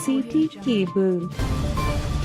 City cable.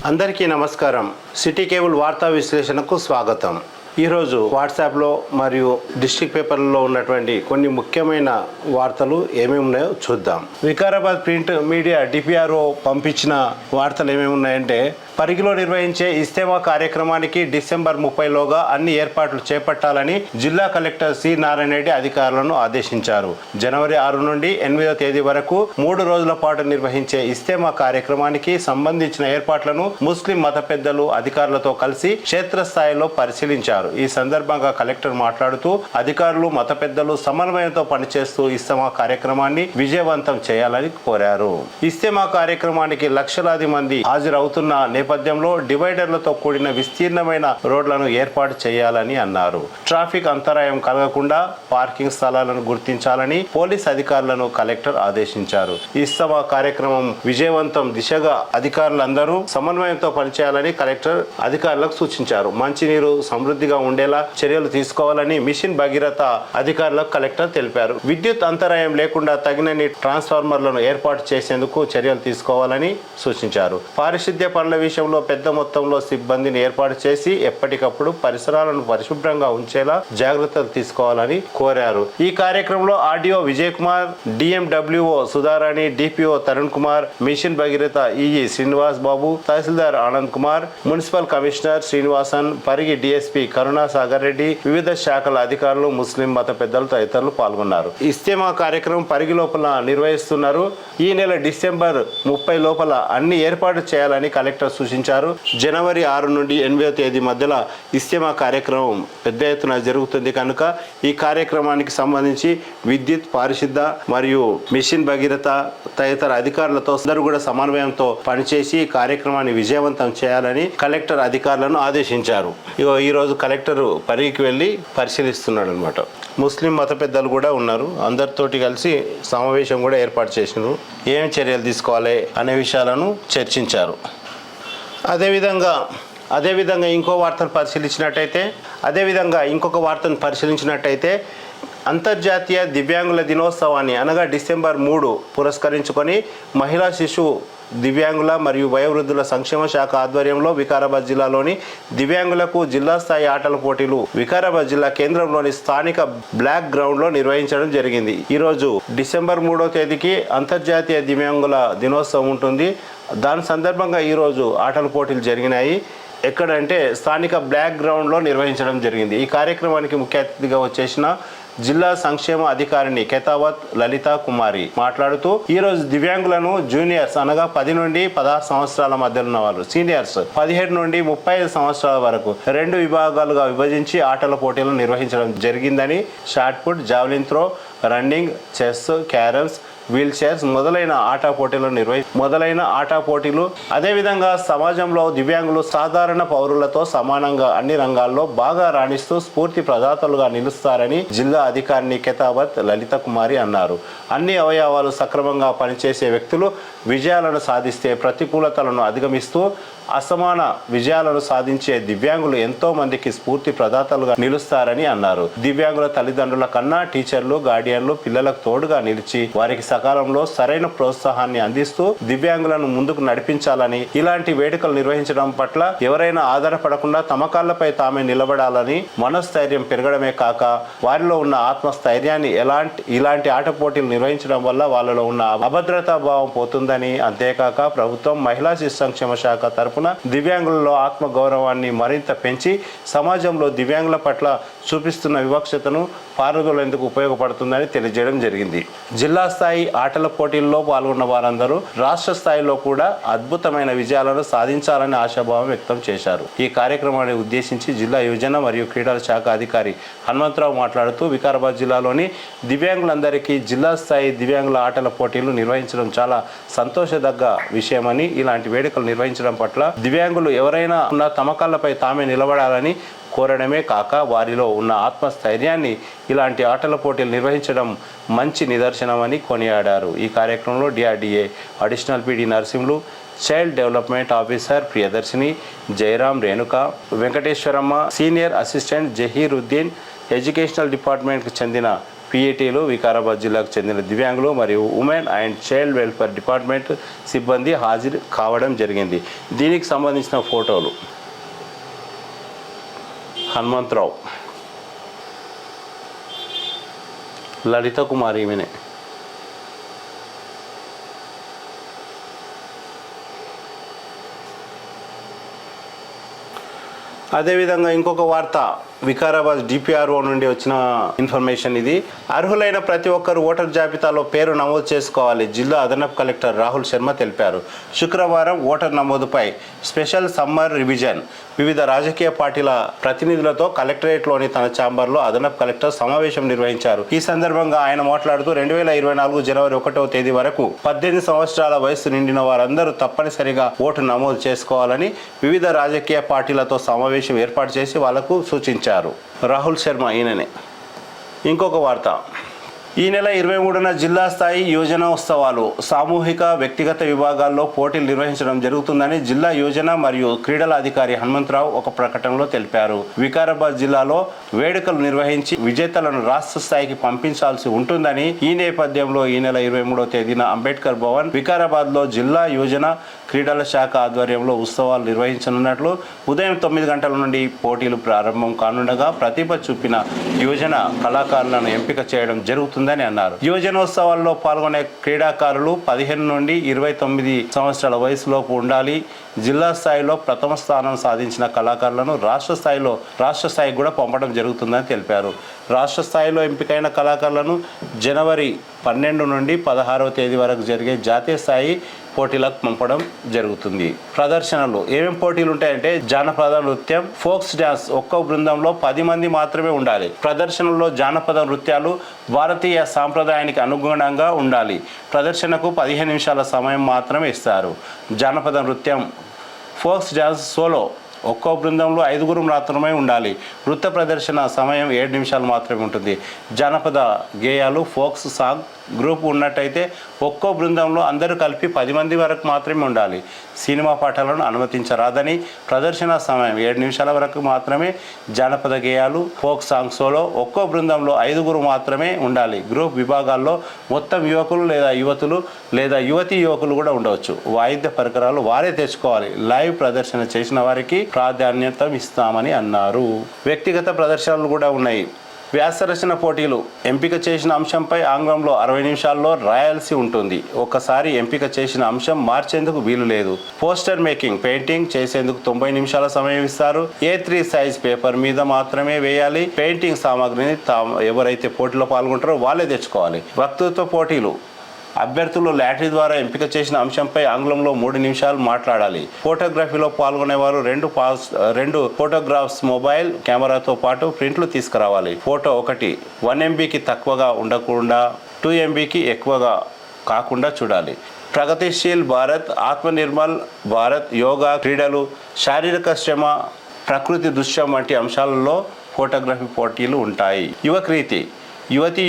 అందరికీ నమస్కారం. City cable వార్తా విశ్లేషణకు స్వాగతం. ఈరోజు వాట్సాప్లో మరియు డిస్ట్రిక్ట్ పేపర్లలో ఉన్నటువంటి కొన్ని ముఖ్యమైన వార్తలు ఏమేమి ఉన్నాయో చూద్దాం. వికారాబాద్ ప్రింట్ మీడియా డిపిఆర్ఓ పంపించిన వార్తలు ఏమేమి ఉన్నాయంటే, పరిగిలో నిర్వహించే ఇస్తేమా కార్యక్రమానికి డిసెంబర్ 30లోగా అన్ని ఏర్పాట్లు చేపట్టాలని జిల్లా కలెక్టర్ సి నారాయణ రెడ్డి అధికారులను ఆదేశించారు. జనవరి 6 నుండి 8వ తేదీ వరకు 3 రోజుల పాటు నిర్వహించే ఇస్తేమా కార్యక్రమానికి సంబంధించిన ఏర్పాట్లను ముస్లిం మత పెద్దలు అధికారులతో కలిసి క్షేత్రస్థాయిలో పరిశీలించారు. ఈ సందర్భంగా కలెక్టర్ మాట్లాడుతూ అధికారులు మత పెద్దలు సమన్వయంతో పనిచేస్తూ ఇస్తేమా కార్యక్రమాన్ని విజయవంతం చేయాలని కోరారు. ఇస్తేమా కార్యక్రమానికి లక్షలాది మంది హాజరవుతున్న నేపథ్యంలో డివైడర్లతో కూడిన విస్తీర్ణమైన రోడ్లను ఏర్పాటు చేయాలని అన్నారు. ట్రాఫిక్ అంతరాయం కలగకుండా పార్కింగ్ స్థలాలను గుర్తించాలని పోలీస్ అధికారులను కలెక్టర్ ఆదేశించారు. ఇస్తమా కార్యక్రమం విజయవంతం దిశగా అధికారులందరూ సమన్వయంతో పనిచేయాలని కలెక్టర్ అధికారులకు సూచించారు. మంచినీరు సమృద్ధిగా ఉండేలా చర్యలు తీసుకోవాలని మిషన్ భగీరథ అధికారులకు కలెక్టర్ తెలిపారు. విద్యుత్ అంతరాయం లేకుండా తగినన్ని ట్రాన్స్ఫార్మర్లను ఏర్పాటు చేసేందుకు చర్యలు తీసుకోవాలని సూచించారు. పారిశుద్ధ్య పనుల విషయంలో పెద్ద మొత్తంలో సిబ్బందిని ఏర్పాటు చేసి ఎప్పటికప్పుడు పరిసరాలను పరిశుభ్రంగా ఉంచేలా జాగ్రత్తలు తీసుకోవాలని కోరారు. ఈ కార్యక్రమంలో RDO Vijay Kumar, DMWO Sudharani, DPO Tarun Kumar, mission Bhagiratha EE Srinivas Babu, tahsildar Anand Kumar, municipal commissioner Srinivasan, Parigi DSP Karuna Sagar Reddy, వివిధ శాఖల అధికారులు, ముస్లిం మత పెద్దలు తదితరులు పాల్గొన్నారు. ఇస్తేమా కార్యక్రమం పరిగి లోపల నిర్వహిస్తున్నారు. ఈ నెల డిసెంబర్ 30 లోపల అన్ని ఏర్పాటు చేయాలని కలెక్టర్ సూచించారు. జనవరి 6 నుండి 8వ తేదీ మధ్యలో ఇస్తేమా కార్యక్రమం పెద్ద ఎత్తున జరుగుతుంది కనుక ఈ కార్యక్రమానికి సంబంధించి విద్యుత్, పారిశుద్ధ మరియు మిషన్ భగీరథ తదితర అధికారులతో అందరూ కూడా సమన్వయంతో పనిచేసి కార్యక్రమాన్ని విజయవంతం చేయాలని కలెక్టర్ అధికారులను ఆదేశించారు. ఈ రోజు కలెక్టర్ పరిగికి వెళ్ళి పరిశీలిస్తున్నాడు అనమాట. ముస్లిం మత పెద్దలు కూడా ఉన్నారు. అందరితోటి కలిసి సమావేశం కూడా ఏర్పాటు చేసినారు. ఏం చర్యలు తీసుకోవాలి అనే విషయాలను చర్చించారు. అదేవిధంగా ఇంకొక వార్తను పరిశీలించినట్టయితే అంతర్జాతీయ దివ్యాంగుల దినోత్సవాన్ని అనగా డిసెంబర్ 3 పురస్కరించుకొని మహిళా శిశు దివ్యాంగుల మరియు వయోవృద్ధుల సంక్షేమ శాఖ ఆధ్వర్యంలో వికారాబాద్ జిల్లాలోని దివ్యాంగులకు జిల్లా స్థాయి ఆటల పోటీలు వికారాబాద్ జిల్లా కేంద్రంలోని స్థానిక బ్లాక్ గ్రౌండ్లో నిర్వహించడం జరిగింది. ఈరోజు డిసెంబర్ 3వ తేదీకి అంతర్జాతీయ దివ్యాంగుల దినోత్సవం ఉంటుంది. దాని సందర్భంగా ఈరోజు ఆటల పోటీలు జరిగినాయి. ఎక్కడంటే స్థానిక బ్లాక్ గ్రౌండ్లో నిర్వహించడం జరిగింది. ఈ కార్యక్రమానికి ముఖ్య అతిథిగా వచ్చేసిన జిల్లా సంక్షేమ అధికారిని కెతావత్ లలితా కుమారి మాట్లాడుతూ ఈరోజు దివ్యాంగులను జూనియర్స్ అనగా 10 నుండి 16 సంవత్సరాల మధ్యలో ఉన్న వాళ్ళు, సీనియర్స్ 17 నుండి 35 సంవత్సరాల వరకు 2 విభాగాలుగా విభజించి ఆటల పోటీలను నిర్వహించడం జరిగిందని, shot put, javelin throw, running, chess, carroms, wheel chairs మొదలైన ఆట పోటీలు అదేవిధంగా సమాజంలో దివ్యాంగులు సాధారణ పౌరులతో సమానంగా అన్ని రంగాల్లో బాగా రాణిస్తూ స్ఫూర్తి ప్రదాతలుగా నిలుస్తారని జిల్లా అధికారిని కెతావత్ లలిత కుమారి అన్నారు. అన్ని అవయవాలు సక్రమంగా పనిచేసే వ్యక్తులు విజయాలను సాధిస్తే ప్రతికూలతలను అధిగమిస్తూ అసమాన విజయాలను సాధించే దివ్యాంగులు ఎంతో మందికి స్ఫూర్తి ప్రదాతలుగా నిలుస్తారని అన్నారు. దివ్యాంగుల తల్లిదండ్రుల కన్నా టీచర్లు, గార్డియన్లు పిల్లలకు తోడుగా నిలిచి వారికి సకాలంలో సరైన ప్రోత్సాహాన్ని అందిస్తూ దివ్యాంగులను ముందుకు నడిపించాలని, ఇలాంటి వేడుకలు నిర్వహించడం పట్ల ఎవరైనా ఆధారపడకుండా తమ కాళ్లపై తామే నిలబడాలని, మనస్థైర్యం పెరగడమే కాక వారిలో ఉన్న ఆత్మస్థైర్యాన్ని ఇలాంటి ఆట పోటీలు నిర్వహించడం వల్ల వాళ్ళలో ఉన్న అభద్రతా భావం పోతుందని, అంతేకాక ప్రభుత్వం మహిళా శిశు సంక్షేమ శాఖ తరపున దివ్యాంగులలో ఆత్మ గౌరవాన్ని మరింత పెంచి సమాజంలో దివ్యాంగుల పట్ల చూపిస్తున్న వివక్షతను పారదోలేందుకు ఉపయోగపడుతుందని తెలియజేయడం జరిగింది. జిల్లా స్థాయి ఆటల పోటీల్లో పాల్గొన్న వారందరూ రాష్ట్ర స్థాయిలో కూడా అద్భుతమైన విజయాలను సాధించాలని ఆశాభావం వ్యక్తం చేశారు. ఈ కార్యక్రమాన్ని ఉద్దేశించి జిల్లా యువజన మరియు క్రీడల శాఖ అధికారి హనుమంతరావు మాట్లాడుతూ వికారాబాద్ జిల్లాలోని దివ్యాంగులందరికీ జిల్లా స్థాయి దివ్యాంగుల ఆటల పోటీలు నిర్వహించడం చాలా సంతోషదగ్గ విషయమని, ఇలాంటి వేడుకలు నిర్వహించడం పట్ల దివ్యాంగులు ఎవరైనా ఉన్న తమ కాళ్లపై తామే నిలబడాలని కోరడమే కాక వారిలో ఉన్న ఆత్మస్థైర్యాన్ని ఇలాంటి ఆటల పోటీలు నిర్వహించడం మంచి నిదర్శనమని కొనియాడారు. ఈ కార్యక్రమంలో DRDA additional PD Narsimhulu, child development officer Priyadarshini, Jayaram, Renuka, Venkateswaramma, senior assistant Zaheeruddin, educational డిపార్ట్మెంట్కి చెందిన పిఏటీలు వికారాబాద్ జిల్లాకు చెందిన దివ్యాంగులు మరియు women and child welfare department సిబ్బంది హాజరు కావడం జరిగింది. దీనికి సంబంధించిన ఫోటోలు హనుమంతరావు, లలిత కుమార్ ఈమెనే. అదేవిధంగా ఇంకొక వార్త వికారాబాద్ డిపిఆర్ఓ నుండి వచ్చిన ఇన్ఫర్మేషన్ ఇది. అర్హులైన ప్రతి ఒక్కరు ఓటర్ జాబితాలో పేరు నమోదు చేసుకోవాలి. జిల్లా అదనపు కలెక్టర్ రాహుల్ శర్మ తెలిపారు. శుక్రవారం ఓటర్ నమోదుపై స్పెషల్ సమ్మర్ రివిజన్ వివిధ రాజకీయ పార్టీల ప్రతినిధులతో కలెక్టరేట్లోని తన ఛాంబర్లో అదనపు కలెక్టర్ సమావేశం నిర్వహించారు. ఈ సందర్భంగా ఆయన మాట్లాడుతూ 2024 జనవరి 1వ తేదీ వరకు 18 సంవత్సరాల వయసు నిండిన వారందరూ తప్పనిసరిగా ఓటు నమోదు చేసుకోవాలని వివిధ రాజకీయ పార్టీలతో సమావేశం ఏర్పాటు చేసి వాళ్లకు సూచించారు. రాహుల్ శర్మ ఈయననే. ఇంకొక వార్త, ఈ నెల 23న జిల్లా స్థాయి యోజన ఉత్సవాలు సామూహిక వ్యక్తిగత విభాగాల్లో పోటీలు నిర్వహించడం జరుగుతుందని జిల్లా యోజన మరియు క్రీడల అధికారి హనుమంతరావు ఒక ప్రకటనలో తెలిపారు. వికారాబాద్ జిల్లాలో వేడుకలు నిర్వహించి విజేతలను రాష్ట్ర స్థాయికి పంపించాల్సి ఉంటుందని, ఈ నేపథ్యంలో ఈ నెల 23వ తేదీన అంబేద్కర్ భవన్ వికారాబాద్లో జిల్లా యోజన క్రీడల శాఖ ఆధ్వర్యంలో ఉత్సవాలు నిర్వహించనున్నట్లు ఉదయం 9 గంటల నుండి పోటీలు ప్రారంభం కానుండగా ప్రతిభ చూపిన యువజన కళాకారులను ఎంపిక చేయడం జరుగుతుందని అన్నారు. యువజనోత్సవాల్లో పాల్గొనే క్రీడాకారులు 15 నుండి 29 సంవత్సరాల వయసులోపు ఉండాలి. జిల్లా స్థాయిలో ప్రథమ స్థానం సాధించిన కళాకారులను రాష్ట్ర స్థాయికి కూడా పంపడం జరుగుతుందని తెలిపారు. రాష్ట్ర స్థాయిలో ఎంపికైన కళాకారులను జనవరి 12 నుండి 16వ తేదీ వరకు జరిగే జాతీయ స్థాయి పోటీలకు పంపడం జరుగుతుంది. ప్రదర్శనలు ఏమేమి పోటీలు ఉంటాయంటే జానపద నృత్యం, ఫోక్స్ డ్యాన్స్ ఒక్కో బృందంలో 10 మంది మాత్రమే ఉండాలి. ప్రదర్శనలో జానపద నృత్యాలు భారతీయ సాంప్రదాయానికి అనుగుణంగా ఉండాలి. ప్రదర్శనకు 15 నిమిషాల సమయం మాత్రమే ఇస్తారు. జానపద నృత్యం, ఫోక్స్ డ్యాన్స్ సోలో ఒక్కో బృందంలో 5 మాత్రమే ఉండాలి. నృత్య ప్రదర్శన సమయం 7 నిమిషాలు మాత్రమే ఉంటుంది. జానపద గేయాలు, ఫోక్స్ సాంగ్ గ్రూప్ ఉన్నట్టయితే ఒక్కో బృందంలో అందరూ కలిపి 10 మంది వరకు మాత్రమే ఉండాలి. సినిమా పాటలను అనుమతించరాదని, ప్రదర్శన సమయం 7 నిమిషాల వరకు మాత్రమే. జానపద గేయాలు, ఫోక్ సాంగ్ సోలో ఒక్కో బృందంలో 5 మాత్రమే ఉండాలి. గ్రూప్ విభాగాల్లో మొత్తం యువకులు లేదా యువతులు లేదా యువకులు కూడా ఉండవచ్చు. వాయిద్య పరికరాలు వారే తెచ్చుకోవాలి. లైవ్ ప్రదర్శన చేసిన వారికి ప్రాధాన్యత ఇస్తామని అన్నారు. వ్యక్తిగత ప్రదర్శనలు కూడా ఉన్నాయి. వ్యాసరచన పోటీలు ఎంపిక చేసిన అంశంపై ఆంగ్లంలో 60 నిమిషాల్లో రాయాల్సి ఉంటుంది. ఒకసారి ఎంపిక చేసిన అంశం మార్చేందుకు వీలు లేదు. పోస్టర్ మేకింగ్, పెయింటింగ్ చేసేందుకు 90 నిమిషాల సమయం ఇస్తారు. A3 సైజ్ పేపర్ మీద మాత్రమే వేయాలి. పెయింటింగ్ సామాగ్రిని ఎవరైతే పోటీలో పాల్గొంటారో వాళ్ళే తెచ్చుకోవాలి. వక్తృత్వ పోటీలు అభ్యర్థులు లాటరీ ద్వారా ఎంపిక చేసిన అంశంపై ఆంగ్లంలో 3 నిమిషాలు మాట్లాడాలి. ఫోటోగ్రఫీలో పాల్గొనేవారు 2 ఫోటోగ్రాఫ్స్ మొబైల్ కెమెరాతో పాటు ప్రింట్లు తీసుకురావాలి. ఫోటో 1 MBకి తక్కువగా ఉండకుండా 2 MBకి ఎక్కువగా కాకుండా చూడాలి. ప్రగతిశీల్ భారత్, ఆత్మనిర్మల్ భారత్, యోగా, క్రీడలు, శారీరక శ్రమ, ప్రకృతి దృశ్యం వంటి అంశాలలో ఫోటోగ్రఫీ పోటీలు ఉంటాయి. యువక్రీతి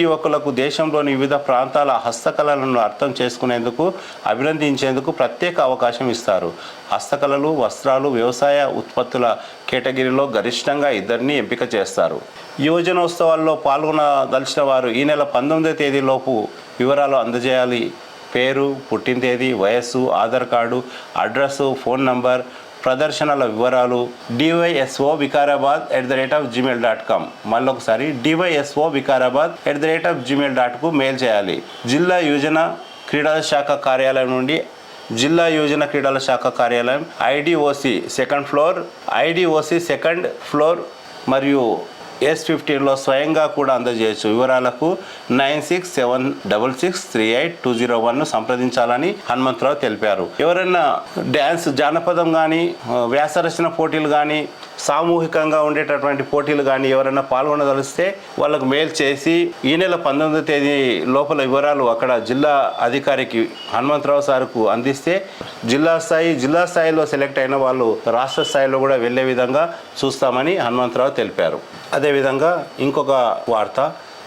యువకులకు దేశంలోని వివిధ ప్రాంతాల హస్తకళలను అర్థం చేసుకునేందుకు, అభినందించేందుకు ప్రత్యేక అవకాశం ఇస్తారు. హస్తకళలు, వస్త్రాలు, వ్యవసాయ ఉత్పత్తుల కేటగిరీలో గరిష్టంగా 2 ఎంపిక చేస్తారు. యువజనోత్సవాల్లో పాల్గొనదలిచిన వారు ఈ నెల 19వ తేదీలోపు వివరాలు అందజేయాలి. పేరు, పుట్టిన తేదీ, వయస్సు, Aadhaar card, address, phone number, ప్రదర్శనల వివరాలు dysovicarabaad@gmail.com. మళ్ళొకసారి dysovicarabaad@gmail.com మెయిల్ చేయాలి. జిల్లా యోజన క్రీడల శాఖ కార్యాలయం నుండి జిల్లా యోజన క్రీడల శాఖ కార్యాలయం IDOC సెకండ్ ఫ్లోర్ మరియు S15లో స్వయంగా కూడా అందజేయచ్చు. వివరాలకు 9676638201 సంప్రదించాలని హనుమంతరావు తెలిపారు. ఎవరైనా డ్యాన్స్, జానపదం కానీ, వ్యాసరచన పోటీలు కానీ, సామూహికంగా ఉండేటటువంటి పోటీలు కానీ ఎవరైనా పాల్గొనదలిస్తే వాళ్ళకు మెయిల్ చేసి ఈ నెల 19వ తేదీ లోపల వివరాలు అక్కడ జిల్లా అధికారికి హనుమంతరావు సార్కు అందిస్తే జిల్లా స్థాయిలో సెలెక్ట్ అయిన వాళ్ళు రాష్ట్ర స్థాయిలో కూడా వెళ్ళే విధంగా చూస్తామని హనుమంతరావు తెలిపారు. అదేవిధంగా ఇంకొక వార్త,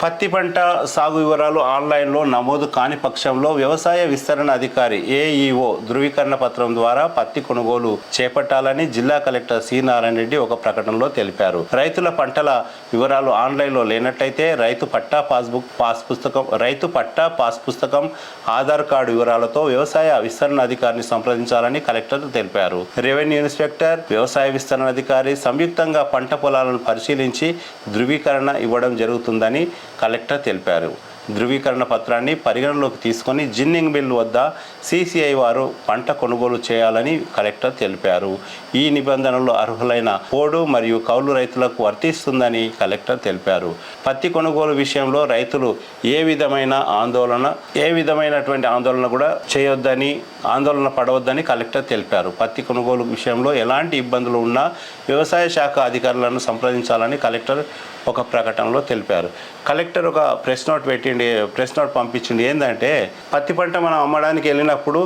పత్తి పంట సాగు వివరాలు ఆన్లైన్లో నమోదు కాని పక్షంలో వ్యవసాయ విస్తరణ అధికారి ఏఈఓ ధృవీకరణ పత్రం ద్వారా పత్తి కొనుగోలు చేపట్టాలని జిల్లా కలెక్టర్ సి నారాయణ రెడ్డి ఒక ప్రకటనలో తెలిపారు. రైతుల పంటల వివరాలు ఆన్లైన్లో లేనట్లయితే రైతు పట్టా పాస్ పుస్తకం ఆధార్ కార్డు వివరాలతో వ్యవసాయ విస్తరణ అధికారిని సంప్రదించాలని కలెక్టర్ తెలిపారు. రెవెన్యూ ఇన్స్పెక్టర్, వ్యవసాయ విస్తరణ అధికారి సంయుక్తంగా పంట పొలాలను పరిశీలించి ధృవీకరణ ఇవ్వడం జరుగుతుందని కలెక్టర్ తెలిపారు. ధృవీకరణ పత్రాన్ని పరిగణలోకి తీసుకొని జిన్నింగ్ మిల్ వద్ద సిసిఐ వారు పంట కొనుగోలు చేయాలని కలెక్టర్ తెలిపారు. ఈ నిబంధనలు అర్హులైన పోడు మరియు కౌలు రైతులకు వర్తిస్తుందని కలెక్టర్ తెలిపారు. పత్తి కొనుగోలు విషయంలో రైతులు ఏ విధమైనటువంటి ఆందోళన కూడా చేయొద్దని, ఆందోళన పడవద్దని కలెక్టర్ తెలిపారు. పత్తి కొనుగోలు విషయంలో ఎలాంటి ఇబ్బందులు ఉన్నా వ్యవసాయ శాఖ అధికారులను సంప్రదించాలని కలెక్టర్ ఒక ప్రకటనలో తెలిపారు. కలెక్టర్ ఒక ప్రెస్ నోట్ పంపించింది. ఏంటంటే పత్తి పంట మనం అమ్మడానికి వెళ్ళినప్పుడు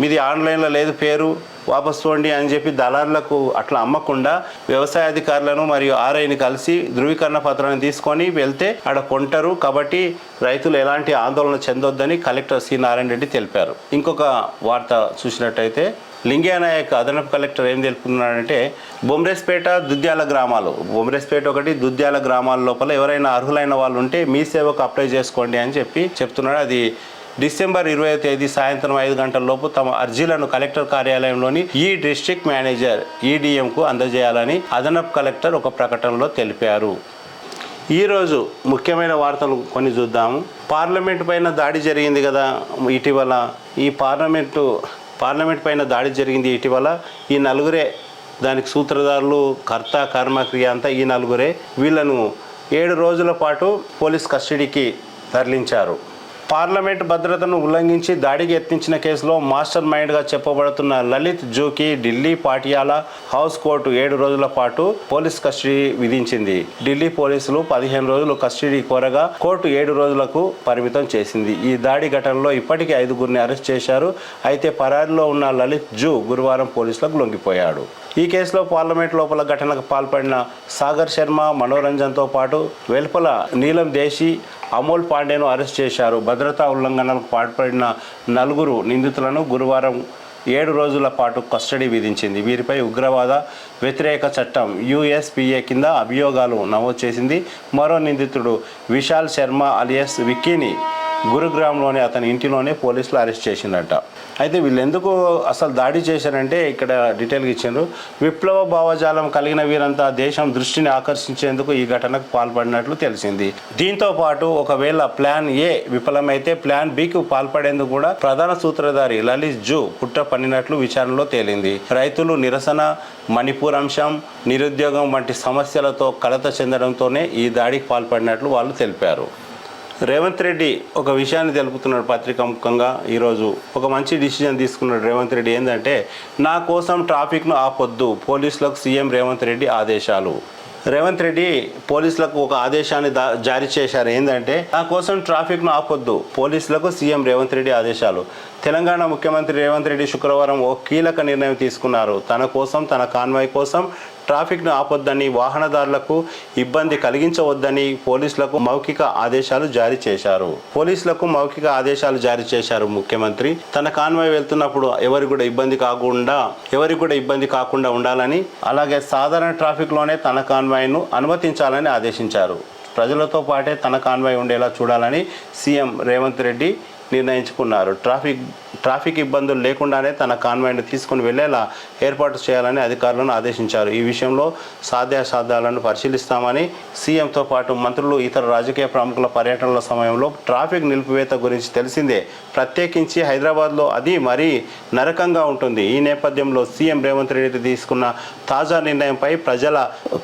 మీది ఆన్లైన్లో లేదు, పేరు వాపసు పోండి అని చెప్పి దళారులకు అట్లా అమ్మకుండా వ్యవసాయ అధికారులను మరియు ఆర్ఐని కలిసి ధృవీకరణ పత్రాన్ని తీసుకొని వెళ్తే ఆడ కొంటారు. కాబట్టి రైతులు ఎలాంటి ఆందోళన చెందొద్దని కలెక్టర్ సి నారాయణ రెడ్డి తెలిపారు. ఇంకొక వార్త చూసినట్టయితే లింగయ్యనాయక్ అదనపు కలెక్టర్ ఏం తెలుపుతున్నాడంటే బొమ్రేస్పేట, దుద్యాల గ్రామాలు, బొమ్రేస్పేట ఒకటి, దుద్యాల గ్రామాల లోపల ఎవరైనా అర్హులైన వాళ్ళు ఉంటే మీ సేవకు అప్లై చేసుకోండి అని చెప్తున్నాడు. అది డిసెంబర్ 20వ తేదీ సాయంత్రం 5 గంటల లోపు తమ అర్జీలను కలెక్టర్ కార్యాలయంలోని ఈ డిస్ట్రిక్ట్ మేనేజర్ ఈడీఎంకు అందజేయాలని అదనపు కలెక్టర్ ఒక ప్రకటనలో తెలిపారు. ఈరోజు ముఖ్యమైన వార్తలు కొన్ని చూద్దాము. పార్లమెంట్ పైన దాడి జరిగింది కదా ఇటీవల. ఈ పార్లమెంట్ పైన దాడి జరిగింది ఇటీవల. ఈ నలుగురే దానికి సూత్రధారులు, కర్త, కర్మ, క్రియ అంతా ఈ నలుగురే. వీళ్ళను 7 రోజుల పాటు పోలీస్ కస్టడీకి తరలించారు. పార్లమెంట్ భద్రతను ఉల్లంఘించి దాడికి యత్నించిన కేసులో మాస్టర్ మైండ్గా చెప్పబడుతున్న లలిత్ జూకి ఢిల్లీ పాటియాలా హౌస్ కోర్టు 7 రోజుల పాటు పోలీస్ కస్టడీ విధించింది. ఢిల్లీ పోలీసులు 15 రోజులు కస్టడీ కోరగా కోర్టు 7 రోజులకు పరిమితం చేసింది. ఈ దాడి ఘటనలో ఇప్పటికే 5గురిని అరెస్ట్ చేశారు. అయితే పరారీలో ఉన్న లలిత్ జూ గురువారం పోలీసులకు లొంగిపోయాడు. ఈ కేసులో పార్లమెంట్ లోపల ఘటనకు పాల్పడిన సాగర్ శర్మ, మనోరంజన్తో పాటు వెలుపల నీలం దేశీ, అమోల్ పాండేను అరెస్ట్ చేశారు. భద్రతా ఉల్లంఘనలకు పాల్పడిన 4 నిందితులను గురువారం 7 రోజుల పాటు కస్టడీ విధించింది. వీరిపై ఉగ్రవాద వ్యతిరేక చట్టం USPA కింద అభియోగాలు నమోదు చేసింది. మరో నిందితుడు విశాల్ శర్మ అలియాస్ విక్కీని గురుగ్రామ్లోని అతని ఇంటిలోనే పోలీసులు అరెస్ట్ చేసిందట. అయితే వీళ్ళు ఎందుకు అసలు దాడి చేశారంటే ఇక్కడ డీటెయిల్గా ఇచ్చారు. విప్లవ భావజాలం కలిగిన వీరంతా దేశం దృష్టిని ఆకర్షించేందుకు ఈ ఘటనకు పాల్పడినట్లు తెలిసింది. దీంతో పాటు ఒకవేళ ప్లాన్ ఏ విఫలమైతే ప్లాన్ బికు పాల్పడేందుకు కూడా ప్రధాన సూత్రధారి లలిత్ జూ కుట్ర పన్నినట్లు విచారణలో తేలింది. రైతులు నిరసన, మణిపూర్ అంశం, నిరుద్యోగం వంటి సమస్యలతో కలత చెందడంతోనే ఈ దాడికి పాల్పడినట్లు వాళ్ళు తెలిపారు. రేవంత్ రెడ్డి ఒక విషయాన్ని తెలుపుతున్నాడు పత్రికాముఖంగా. ఈరోజు ఒక మంచి డిసిజన్ తీసుకున్నాడు రేవంత్ రెడ్డి. ఏంటంటే నా కోసం ట్రాఫిక్ను ఆపొద్దు, పోలీసులకు సీఎం రేవంత్ రెడ్డి ఆదేశాలు. రేవంత్ రెడ్డి పోలీసులకు ఒక ఆదేశాన్ని జారీ చేశారు. ఏంటంటే నా కోసం ట్రాఫిక్ను ఆపొద్దు, పోలీసులకు సీఎం రేవంత్ రెడ్డి ఆదేశాలు. తెలంగాణ ముఖ్యమంత్రి రేవంత్ రెడ్డి శుక్రవారం ఓ కీలక నిర్ణయం తీసుకున్నారు. తన కోసం, తన కాన్వాయ్ కోసం ట్రాఫిక్ను ఆపొద్దని, వాహనదారులకు ఇబ్బంది కలిగించవద్దని పోలీసులకు మౌఖిక ఆదేశాలు జారీ చేశారు ముఖ్యమంత్రి. తన కాన్వాయ్ వెళ్తున్నప్పుడు ఎవరికి కూడా ఇబ్బంది కాకుండా ఉండాలని, అలాగే సాధారణ ట్రాఫిక్లోనే తన కాన్వాయ్ను అనుమతించాలని ఆదేశించారు. ప్రజలతో పాటే తన కాన్వాయ్ ఉండేలా చూడాలని సీఎం రేవంత్ రెడ్డి నిర్ణయించుకున్నారు. ట్రాఫిక్ ఇబ్బందులు లేకుండానే తన కాన్వాయ్ను తీసుకుని వెళ్లేలా ఏర్పాటు చేయాలని అధికారులను ఆదేశించారు. ఈ విషయంలో సాధ్యాసాధ్యాలను పరిశీలిస్తామని సీఎంతో పాటు మంత్రులు, ఇతర రాజకీయ ప్రముఖుల పర్యటనల సమయంలో ట్రాఫిక్ నిలిపివేత గురించి తెలిసిందే. ప్రత్యేకించి హైదరాబాద్లో అది మరీ నరకంగా ఉంటుంది. ఈ నేపథ్యంలో సీఎం రేవంత్ రెడ్డి తీసుకున్న తాజా నిర్ణయంపై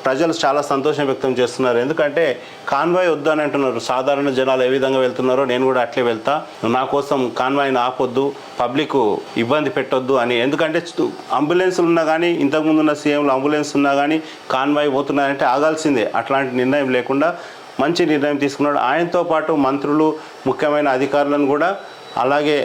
ప్రజలు చాలా సంతోషం వ్యక్తం చేస్తున్నారు. ఎందుకంటే కాన్వాయ్ వద్దని అంటున్నారు. సాధారణ జనాలు ఏ విధంగా వెళ్తున్నారో నేను కూడా అట్లే వెళ్తా, నా కోసం కాన్వాయ్ని ఆపొద్దు, పబ్లిక్ ఇబ్బంది పెట్టొద్దు అని. ఎందుకంటే అంబులెన్సులు ఉన్నా కానీ, ఇంతకుముందు ఉన్న సీఎంలు అంబులెన్స్ ఉన్నా కానీ కాన్వాయ్ పోతున్నారంటే ఆగాల్సిందే. అట్లాంటి నిర్ణయం లేకుండా మంచి నిర్ణయం తీసుకున్నాడు. ఆయనతో పాటు మంత్రులు, ముఖ్యమైన అధికారులను కూడా, అలాగే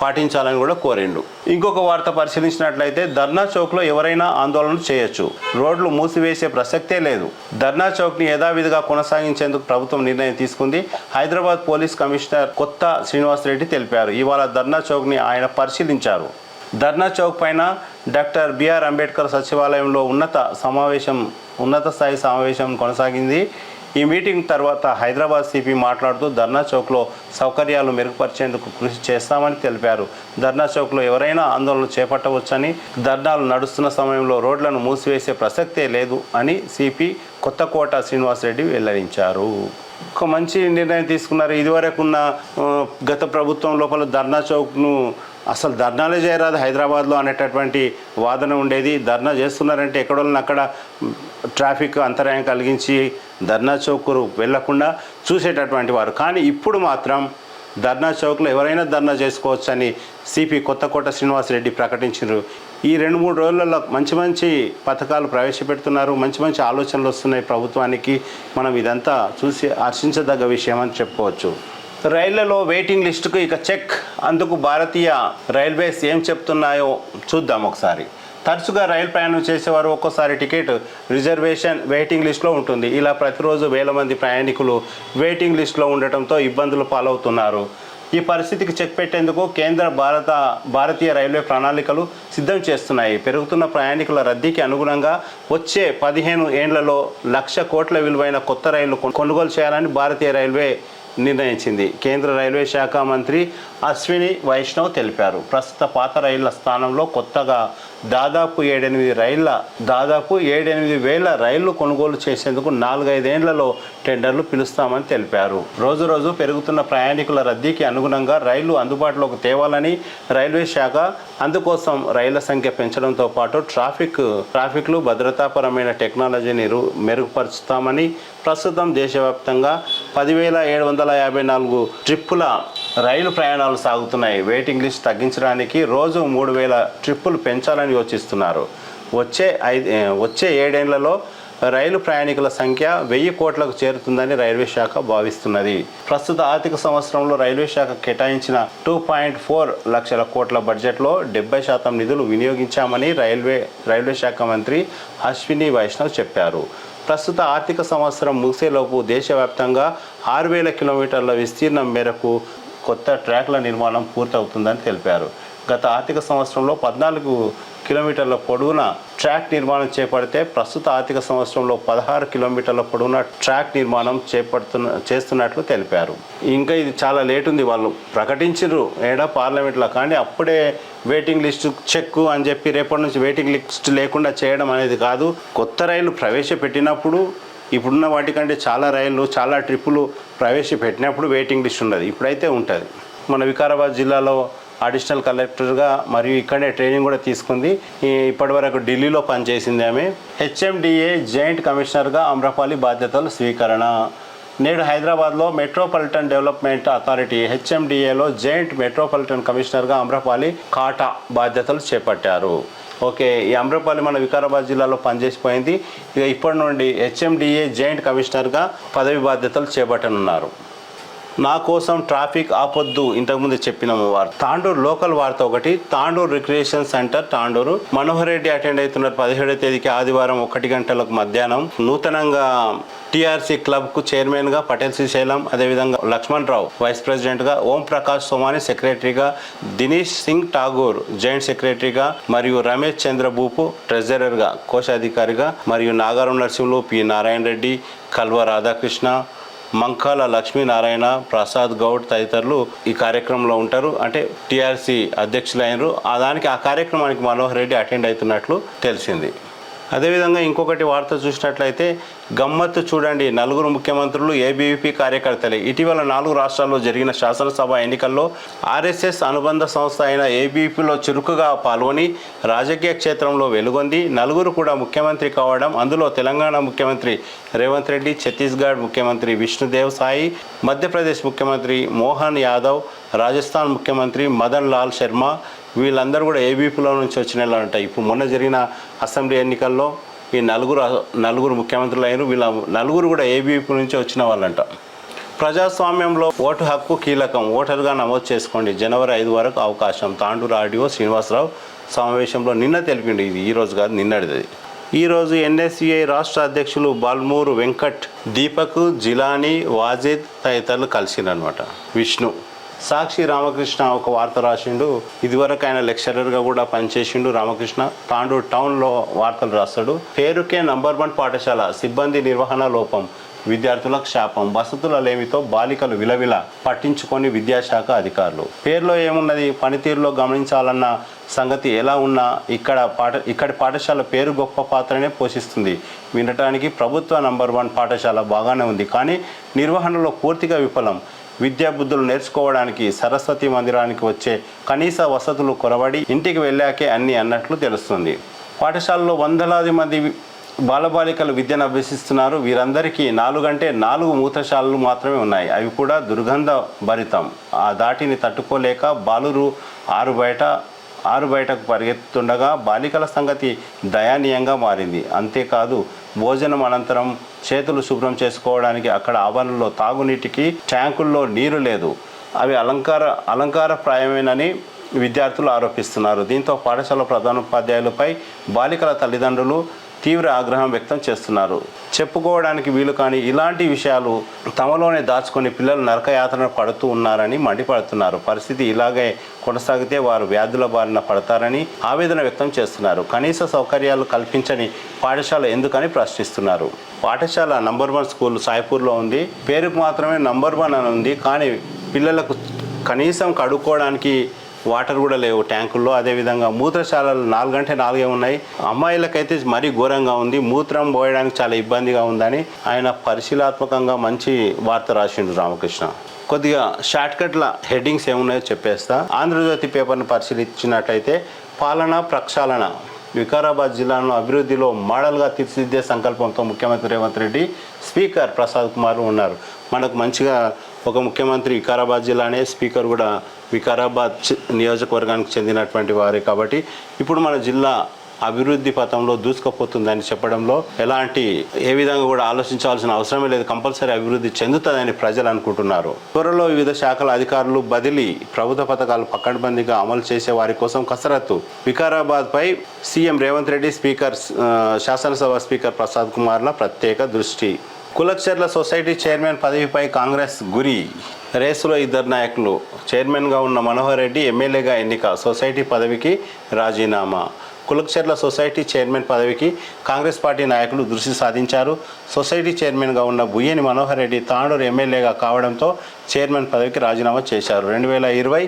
పాటించాలని కూడా కోరిండు. ఇంకొక వార్త పరిశీలించినట్లయితే ధర్నా చౌక్లో ఎవరైనా ఆందోళన చేయొచ్చు, రోడ్లు మూసివేసే ప్రసక్తే లేదు. ధర్నా చౌక్ని యథావిధిగా కొనసాగించేందుకు ప్రభుత్వం నిర్ణయం తీసుకుంది. హైదరాబాద్ పోలీస్ కమిషనర్ కొత్త శ్రీనివాసరెడ్డి తెలిపారు. ఇవాళ ధర్నా చౌక్ని ఆయన పరిశీలించారు. ధర్నా చౌక్ పైన డాక్టర్ బిఆర్ అంబేద్కర్ సచివాలయంలో ఉన్నత స్థాయి సమావేశం కొనసాగింది. ఈ మీటింగ్ తర్వాత హైదరాబాద్ సిపి మాట్లాడుతూ ధర్నా చౌక్లో సౌకర్యాలు మెరుగుపరిచేందుకు కృషి చేస్తామని తెలిపారు. ధర్నా చౌక్లో ఎవరైనా ఆందోళన చేపట్టవచ్చని, ధర్నాలు నడుస్తున్న సమయంలో రోడ్లను మూసివేసే ప్రసక్తే లేదు అని సిపి కొత్తకోట శ్రీనివాసరెడ్డి వెల్లడించారు. ఒక మంచి నిర్ణయం తీసుకున్నారు. ఇదివరకున్న గత ప్రభుత్వం లోపల ధర్నా చౌక్ను అసలు ధర్నాలే చేయరాదు హైదరాబాద్లో అనేటటువంటి వాదన ఉండేది. ధర్నా చేస్తున్నారంటే ఎక్కడోళ్ళని అక్కడ ట్రాఫిక్ అంతరాయం కలిగించి ధర్నా చౌక్కు వెళ్లకుండా చూసేటటువంటి వారు. కానీ ఇప్పుడు మాత్రం ధర్నా చౌక్లో ఎవరైనా ధర్నా చేసుకోవచ్చని సిపి కొత్తకోట శ్రీనివాసరెడ్డి ప్రకటించారు. ఈ 2-3 రోజులలో మంచి పథకాలు ప్రవేశపెడుతున్నారు. మంచి ఆలోచనలు వస్తున్నాయి ప్రభుత్వానికి. మనం ఇదంతా చూసి హర్షించదగ్గ విషయం అని చెప్పుకోవచ్చు. రైళ్లలో వెయిటింగ్ లిస్టుకు ఇక చెక్. అందుకు భారతీయ రైల్వేస్ ఏం చెప్తున్నాయో చూద్దాం ఒకసారి. తరచుగా రైలు ప్రయాణం చేసేవారు ఒక్కోసారి టికెట్ రిజర్వేషన్ వెయిటింగ్ లిస్టులో ఉంటుంది. ఇలా ప్రతిరోజు వేల మంది ప్రయాణికులు వెయిటింగ్ లిస్టులో ఉండటంతో ఇబ్బందులు పాలవుతున్నారు. ఈ పరిస్థితికి చెక్ పెట్టేందుకు భారతీయ రైల్వే ప్రణాళికలు సిద్ధం చేస్తున్నాయి. పెరుగుతున్న ప్రయాణికుల రద్దీకి అనుగుణంగా వచ్చే 15 ఏళ్లలో 1,00,000 కోట్ల విలువైన కొత్త రైళ్లు కొనుగోలు చేయాలని భారతీయ రైల్వే నిర్ణయించింది. కేంద్ర రైల్వే శాఖ మంత్రి అశ్విని వైష్ణవ్ తెలిపారు. ప్రస్తుత పాత రైళ్ల స్థానంలో కొత్తగా దాదాపు 7-8 వేల రైళ్లు కొనుగోలు చేసేందుకు 4-5 ఏళ్లలో టెండర్లు పిలుస్తామని తెలిపారు. రోజు పెరుగుతున్న ప్రయాణికుల రద్దీకి అనుగుణంగా రైళ్లు అందుబాటులోకి తేవాలని రైల్వే శాఖ అందుకోసం రైళ్ల సంఖ్య పెంచడంతో పాటు ట్రాఫిక్లు భద్రతాపరమైన టెక్నాలజీని మెరుగుపరుస్తామని ప్రస్తుతం దేశవ్యాప్తంగా 10,754 ట్రిప్పుల రైలు ప్రయాణాలు సాగుతున్నాయి. వెయిటింగ్ లిస్ట్ తగ్గించడానికి రోజు 3,000 ట్రిప్పులు పెంచాలని యోచిస్తున్నారు. వచ్చే 7 ఏళ్లలో రైలు ప్రయాణికుల సంఖ్య 1,000 కోట్లకు చేరుతుందని రైల్వే శాఖ భావిస్తున్నది. ప్రస్తుత ఆర్థిక సంవత్సరంలో రైల్వే శాఖ కేటాయించిన 2.4 లక్షల కోట్ల బడ్జెట్లో 70% నిధులు వినియోగించామని రైల్వే శాఖ మంత్రి అశ్విని వైష్ణవ్ చెప్పారు. ప్రస్తుత ఆర్థిక సంవత్సరం ముగిసేలోపు దేశవ్యాప్తంగా 6,000 కిలోమీటర్ల విస్తీర్ణం మేరకు కొత్త ట్రాక్ల నిర్మాణం పూర్తవుతుందని తెలిపారు. గత ఆర్థిక సంవత్సరంలో 14 కిలోమీటర్ల పొడవున ట్రాక్ నిర్మాణం చేపడితే ప్రస్తుత ఆర్థిక సంవత్సరంలో 16 కిలోమీటర్ల పొడవున ట్రాక్ నిర్మాణం చేస్తున్నట్లు తెలిపారు. ఇంకా ఇది చాలా లేట్ ఉంది. వాళ్ళు ప్రకటించారు పార్లమెంట్లో, కానీ అప్పుడే వెయిటింగ్ లిస్టు చెక్ అని చెప్పి రేపటి నుంచి వెయిటింగ్ లిస్ట్ లేకుండా చేయడం అనేది కాదు. కొత్త రైళ్లు ప్రవేశపెట్టినప్పుడు ఇప్పుడున్న వాటికంటే చాలా ట్రిప్పులు ప్రవేశపెట్టినప్పుడు వెయిటింగ్ లిస్ట్ ఉండదు, ఇప్పుడైతే ఉంటుంది. మన వికారాబాద్ జిల్లాలో అడిషనల్ కలెక్టర్గా మరియు ఇక్కడే ట్రైనింగ్ కూడా తీసుకుంది. ఇప్పటివరకు ఢిల్లీలో పనిచేసింది ఆమె. హెచ్ఎండిఏ జాయింట్ కమిషనర్గా అమ్రపాలి బాధ్యతలు స్వీకరణ. నేడు హైదరాబాద్లో మెట్రోపాలిటన్ డెవలప్మెంట్ అథారిటీ హెచ్ఎండిఏలో జాయింట్ మెట్రోపాలిటన్ కమిషనర్గా అమ్రపాలి కాటా బాధ్యతలు చేపట్టారు. ఓకే, ఈ అమ్రపాలి మన వికారాబాద్ జిల్లాలో పనిచేసిపోయింది. ఇక ఇప్పటి నుండి హెచ్ఎండిఏ జాయింట్ కమిషనర్గా పదవి బాధ్యతలు చేపట్టనున్నారు. నా కోసం ట్రాఫిక్ ఆపొద్దు, ఇంతకుముందు చెప్పినాము. తాండూరు లోకల్ వార్త ఒకటి. Tandur recreation centre Tandur Manohar Reddy attend అవుతున్నారు 17వ తేదీకి ఆదివారం 1 గంటలకు మధ్యాహ్నం. నూతనంగా టీఆర్సీ క్లబ్కు చైర్మన్గా పటేల్ శ్రీశైలం, అదేవిధంగా లక్ష్మణ్ రావు వైస్ ప్రెసిడెంట్గా, ఓం ప్రకాష్ సోమాని సెక్రటరీగా, దినేష్ సింగ్ ఠాగూర్ జాయింట్ సెక్రటరీగా మరియు రమేష్ చంద్ర భూపు ట్రెజరర్గా కోశాధికారిగా మరియు నాగారం నరసింహులు, పి నారాయణ రెడ్డి, కల్వ రాధాకృష్ణ, మంకాల లక్ష్మీనారాయణ, ప్రసాద్ గౌడ్ తదితరులు ఈ కార్యక్రమంలో ఉంటారు. అంటే టీఆర్సీ అధ్యక్షులైనరు. ఆ కార్యక్రమానికి మనోహర్ రెడ్డి అటెండ్ అవుతున్నట్లు తెలిసింది. అదేవిధంగా ఇంకొకటి వార్త చూసినట్లయితే గమ్మత్తు చూడండి, 4 ముఖ్యమంత్రులు ఏబీవీపీ కార్యకర్తలే. ఇటీవల 4 రాష్ట్రాల్లో జరిగిన శాసనసభ ఎన్నికల్లో ఆర్ఎస్ఎస్ అనుబంధ సంస్థ అయిన ఏబీవీపీలో చురుకుగా పాల్గొని రాజకీయ క్షేత్రంలో వెలుగొంది. 4 కూడా ముఖ్యమంత్రి కావడం, అందులో తెలంగాణ ముఖ్యమంత్రి రేవంత్ రెడ్డి, ఛత్తీస్గఢ్ ముఖ్యమంత్రి విష్ణుదేవ్ సాయి, మధ్యప్రదేశ్ ముఖ్యమంత్రి మోహన్ యాదవ్, రాజస్థాన్ ముఖ్యమంత్రి మదన్ లాల్ శర్మ, వీళ్ళందరూ కూడా ఏబీపీలో నుంచి వచ్చిన వాళ్ళు అంట. ఇప్పుడు మొన్న జరిగిన అసెంబ్లీ ఎన్నికల్లో ఈ 4 ముఖ్యమంత్రులు అయినారు. వీళ్ళ 4 కూడా ఏబీపీ నుంచి వచ్చిన వాళ్ళంట. ప్రజాస్వామ్యంలో ఓటు హక్కు కీలకం, ఓటరుగా నమోదు చేసుకోండి, జనవరి 5 వరకు అవకాశం. తాండూరు ఆర్డీఓ శ్రీనివాసరావు సమావేశంలో నిన్న తెలిపిండు. ఇది ఈరోజు కాదు, నిన్నటిది. ఈరోజు ఎన్ఎస్యుఐ రాష్ట్ర అధ్యక్షులు బల్మూరు వెంకట్, దీపక్, జిలానీ, వాజిద్ తదితరులు కలిసిందనమాట. విష్ణు సాక్షి రామకృష్ణ ఒక వార్త రాసిండు. ఇదివరకు ఆయన లెక్చరర్గా కూడా పనిచేసిండు. రామకృష్ణ తాండూరు టౌన్లో వార్తలు రాస్తాడు. పేరుకే నంబర్ 1 పాఠశాల, సిబ్బంది నిర్వహణ లోపం, విద్యార్థులకు శాపం, వసతుల లేమితో బాలికలు విలవిల, పట్టించుకొని విద్యాశాఖ అధికారులు. పేరులో ఏమున్నది, పనితీరులో గమనించాలన్న సంగతి ఎలా ఉన్నా ఇక్కడి పాఠశాల పేరు గొప్ప పాత్రనే పోషిస్తుంది. వినటానికి ప్రభుత్వ నంబర్ 1 పాఠశాల బాగానే ఉంది, కానీ నిర్వహణలో పూర్తిగా విఫలం. విద్యాబుద్ధులు నేర్చుకోవడానికి సరస్వతి మందిరానికి వచ్చే కనీస వసతులు కొరబడి ఇంటికి వెళ్ళాకే అన్నీ అన్నట్లు తెలుస్తుంది. పాఠశాలలో వందలాది మంది బాలబాలికలు విద్యను అభ్యసిస్తున్నారు. వీరందరికీ 4 అంటే 4 మూత్రశాలలు మాత్రమే ఉన్నాయి. అవి కూడా దుర్గంధ భరితం. ఆ దాటిని తట్టుకోలేక బాలురు ఆరు బయటకు పరిగెత్తుండగా బాలికల సంగతి దయనీయంగా మారింది. అంతేకాదు, భోజనం అనంతరం చేతులు శుభ్రం చేసుకోవడానికి అక్కడ ఆవరణలో తాగునీటికి ట్యాంకుల్లో నీరు లేదు. అవి అలంకారప్రాయమేనని విద్యార్థులు ఆరోపిస్తున్నారు. దీంతో పాఠశాల ప్రధానోపాధ్యాయులపై బాలికల తల్లిదండ్రులు తీవ్ర ఆగ్రహం వ్యక్తం చేస్తున్నారు. చెప్పుకోవడానికి వీలు కాని ఇలాంటి విషయాలు తమలోనే దాచుకొని పిల్లలు నరకయాతన పడుతూ ఉన్నారని మండిపడుతున్నారు. పరిస్థితి ఇలాగే కొనసాగితే వారు వ్యాధుల బారిన పడతారని ఆవేదన వ్యక్తం చేస్తున్నారు. కనీస సౌకర్యాలు కల్పించని పాఠశాల ఎందుకని ప్రశ్నిస్తున్నారు. పాఠశాల నంబర్ 1 స్కూల్ సాయిపూర్లో ఉంది. పేరుకు మాత్రమే నంబర్ 1 అని ఉంది, కానీ పిల్లలకు కనీసం కడుక్కోవడానికి వాటర్ కూడా లేవు ట్యాంకుల్లో. అదేవిధంగా మూత్రశాలలు 4 అంటే 4 ఉన్నాయి. అమ్మాయిలకైతే మరీ ఘోరంగా ఉంది. మూత్రం పోయడానికి చాలా ఇబ్బందిగా ఉందని ఆయన పరిశీలనాత్మకంగా మంచి వార్త రాసిండు రామకృష్ణ. కొద్దిగా షార్ట్కట్ల హెడ్డింగ్స్ ఏమున్నాయో చెప్పేస్తా. ఆంధ్రజ్యోతి పేపర్ను పరిశీలించినట్లయితే పాలన ప్రక్షాళన, వికారాబాద్ జిల్లాను అభివృద్ధిలో మోడల్గా తీర్చిదిద్దే సంకల్పంతో ముఖ్యమంత్రి రేవంత్ రెడ్డి, స్పీకర్ ప్రసాద్ కుమార్ ఉన్నారు. మనకు మంచిగా ఒక ముఖ్యమంత్రి వికారాబాద్ జిల్లానే, స్పీకర్ కూడా వికారాబాద్ నియోజకవర్గానికి చెందినటువంటి వారే. కాబట్టి ఇప్పుడు మన జిల్లా అభివృద్ధి పథంలో దూసుకుపోతుందని చెప్పడంలో ఏ విధంగా కూడా ఆలోచించాల్సిన అవసరమే లేదు. కంపల్సరీ అభివృద్ధి చెందుతుందని ప్రజలు అనుకుంటున్నారు. త్వరలో వివిధ శాఖల అధికారులు బదిలీ, ప్రభుత్వ పథకాలు పకడ్బందీగా అమలు చేసే వారి కోసం కసరత్తు. వికారాబాద్పై సీఎం రేవంత్ రెడ్డి, శాసనసభ స్పీకర్ ప్రసాద్ కుమార్ల ప్రత్యేక దృష్టి. కులక్చర్ల సొసైటీ చైర్మన్ పదవిపై కాంగ్రెస్ గురి. రేసులో 2 నాయకులు. చైర్మన్గా ఉన్న మనోహర్ రెడ్డి ఎమ్మెల్యేగా ఎన్నిక, సొసైటీ పదవికి రాజీనామా. కులక్చర్ల సొసైటీ చైర్మన్ పదవికి కాంగ్రెస్ పార్టీ నాయకులు దృష్టి సాధించారు. సొసైటీ చైర్మన్గా ఉన్న బుయ్యని మనోహర్ రెడ్డి తాండూరు ఎమ్మెల్యేగా కావడంతో చైర్మన్ పదవికి రాజీనామా చేశారు. 2020